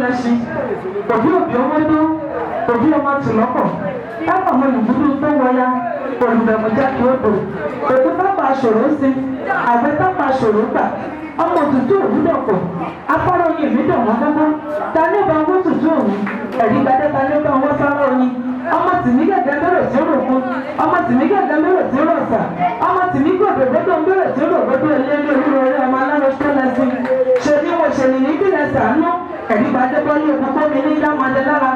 lẹ́sìn òbí ọmọ tó òbí ọmọ tìlọ́pọ̀ tábà ọmọ ìgbúdú tó wọya olùbẹ̀mọ̀já kí ó dò ètò tábà ṣòro sí àgbẹ̀ tábà ṣòro gbà ọmọ òtútù òwúdọ̀ pọ̀ afárá oyin mi dọ̀ wọ́n gbọ́gbọ́ ta ní ọba owó tútù òun ẹ̀rí gbadé ta ní ọba owó sára oyin ọmọ tìmí gẹ̀gẹ́ bẹ̀rẹ̀ tí ó rò fún ọmọ tìmí gẹ̀gẹ́ bẹ̀rẹ̀ tí ó rò sà ọmọ tìmí gbọ̀dọ̀ gbọ́dọ̀ bẹ̀rẹ̀ tí ó rò gbọ́dọ̀ eléré olúwo rẹ̀ ọmọ aláró tó lẹ́sìn ṣe ni mo ṣe ní ìpínlẹ̀ sàánú ẹ̀rí gbadé bọ́lí òkú kó mi ní ìdámọ̀dé lára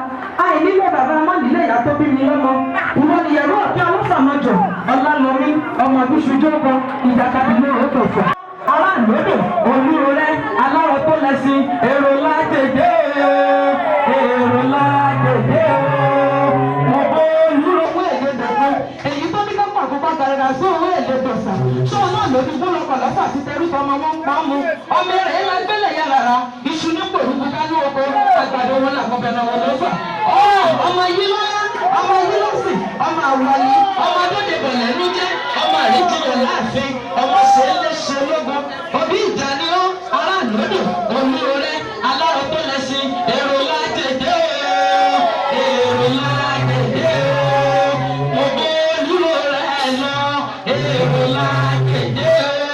àìnílé bàbá ọmọ nílé ìyá tó bí mi lọ́mọ ìwọ nìyẹ̀wò ọ̀kẹ́ ọlọ́sàmọ́jọ ọlálọ́mí ọmọ àbíṣujọ́gbọ ìjàkadì lóòrò tó fọ́ aláàlódò olúwo rẹ̀ aláró tó lẹ́sìn èrò lágbègbè èrò lágbègbè sí owó èlé dọ̀sà ṣé òun náà lòdì fún ọkọ̀ lọ́sà ti tẹrú tọmọ wọn pa mu ọmọ rẹ̀ ńlá gbẹ́lẹ̀ yà rárá iṣu ní pòrúkú kánú oko àgbàdo wọn làkọ́ bẹ̀rẹ̀ wọn lọ́sà ọmọ yìí lọ́yà ọmọ yìí lọ́sì ọmọ àwàlí ọmọ adóde bẹ̀rẹ̀ ní jẹ́ ọmọ àríjìyàn láàfin ọmọ ṣẹlẹ̀ ṣẹlógún òbí ìjà ni ó aráàlú